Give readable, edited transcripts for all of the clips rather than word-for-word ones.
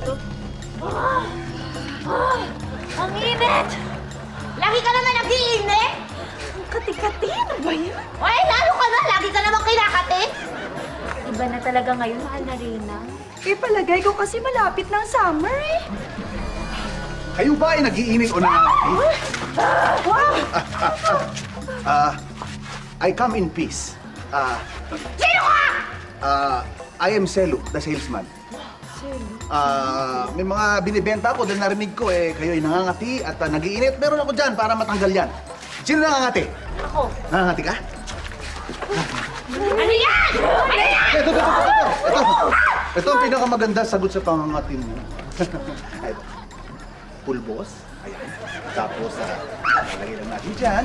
dito. Ang init! Lagi ka naman nag-iinit! Ang kati-kati, ano ba yan? Ay, lalo ka na! Lagi ka naman kinakati! Iba na talaga ngayon, mahal na Rina. Eh, palagay ko kasi malapit ng summer eh. Kayo ba ay nag-iinit o nangangati? I come in peace. Sino ka? I am Selu, the salesman. May mga binibenta ako dahil narinig ko kayo ay nangangati at nag-iinit. Meron ako dyan para matanggal yan. Sino nangangati? Ako. Nangangati ka? Ano yan? Ano yan? Ito ang pinakamaganda sagot sa pangangati mo. Ay, pulbos. Ayan. Tapos, lagay lang natin dyan.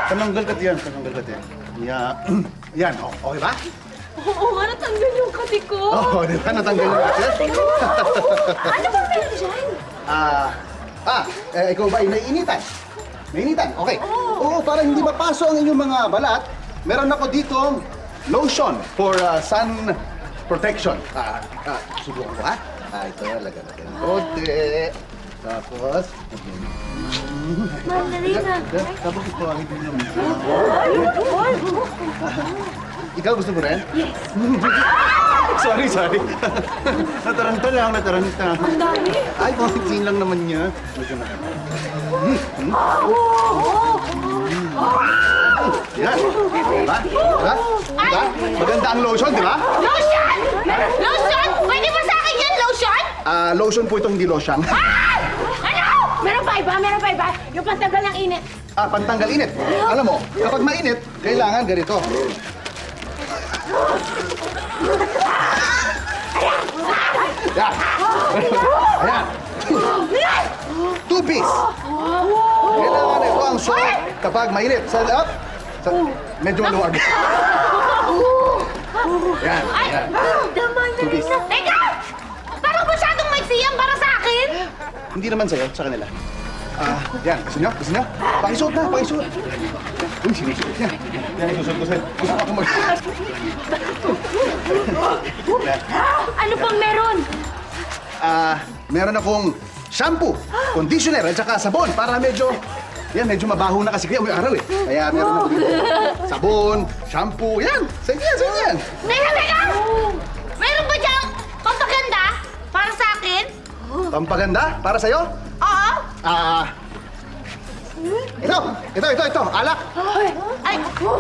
Tananggal ka yan, tananggal ka yan. Yan, okay ba? Oo nga, natanggal yung kati ko. Oo, di ba? Natanggal yung kati. Ano ba meron dyan? Ikaw ba ay naiinitan? Naiinitan? Okay. Oo, para hindi mapaso ang inyong mga balat, meron ako dito lotion for sun protection. Subukan ko, ha? Ito, lagyan natin ng konti. Tapos, Mahal na Rina. tapos ito, ang ito yung Ikaw gusto mo rin? Yes. Sorry. Nataranta lang. Ang dami. Ay, konti lang naman niya. Medyo na. Yan. Diba? Maganda ang lotion, di ba? Lotion! Lotion! Pwede ba sa akin yan, lotion? Lotion po itong hindi lotion. Ano? Meron pa iba? Yung pantanggal ng init. Pantanggal init. Alam mo, kapag mainit, kailangan ganito. Yan. Ayan. Two-piece. Kailangan ito ang suot kapag mainit. Medyo maluwag. Yan. Daman na Rina. Teka! Parang masyadong maiksi yan para sa akin. Hindi naman sa'yo, sa kanila. Yan. Gusto nyo? Pakisuot na, pakisuot. Uy, sinusuot niya. Yan, isusuot ko sa'yo. Gusto ako mag... Ano pang meron? Meron akong shampoo, conditioner, at saka sabon para medyo mabaho na kasi kaya may araw eh. Kaya meron ako dito. Sabon, shampoo, yan. Sa'yo yan. Teka! Meron ba diyang pampaganda para sa akin? Pampaganda? Para sa'yo? Oo. Ito. Alak. Ay,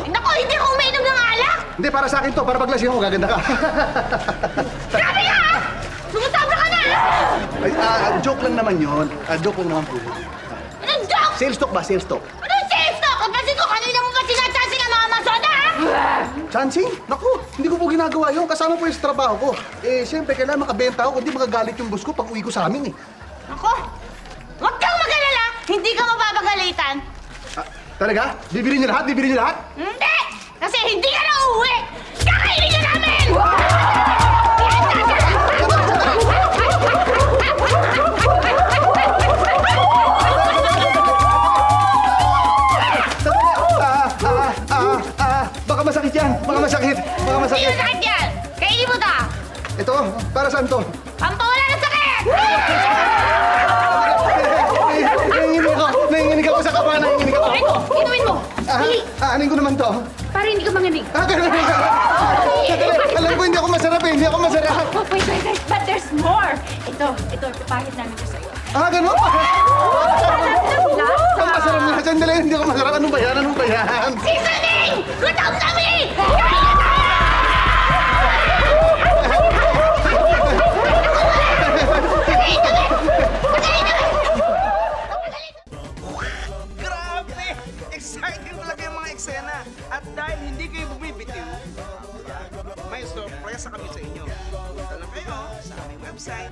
naku, hindi ko umiinom ng alak. Hindi, para sa akin to. Para paglasing ako, gaganda ka. Grabe ka! Sumusobra ka na! Ay, joke lang naman yun. Joke lang naman po. Anong joke? Sales talk ba? Sales talk. Anong sales talk? Kapatid ko, kanina mo ba sinachancing ang mga masoda, ha? Chancing? Naku, hindi ko po ginagawa yun. Kasama po yung sa trabaho ko. Siyempre, kailangan makabenta ako. Hindi magagalit yung boss ko pag uwi ko sa amin eh. Ako, huwag kang mag-alala. Hindi ka mapapagalitan. Talaga? Bibili niyo lahat? Hindi! Kasi hindi ka na uuwi! Kakainin ka namin! Baka masakit yan! Baka masakit! Hindi masakit yan! Kainin mo to! Ito, para saan to? Pampawala ng sakit! Nanginginig ako sa kapa, nanginginig ako. Ito, inumin mo! Dali! Anin ko naman to. Para hindi ka manginig. Ganun. Alam ko, hindi ako masarap eh. Hindi ako masarap. Wait. But there's more! Ito, ipapahit namin ko sa'yo. Ganun? Ang masarap nga. Sandali, hindi ako masarap. Anong ba yan? Seasoning! Gutom kami! Grabe! Exciting talaga yung mga eksena. At dahil hindi kayo bumibitiw, may sorpresa kami sa inyo. Punta lang kayo sa aming website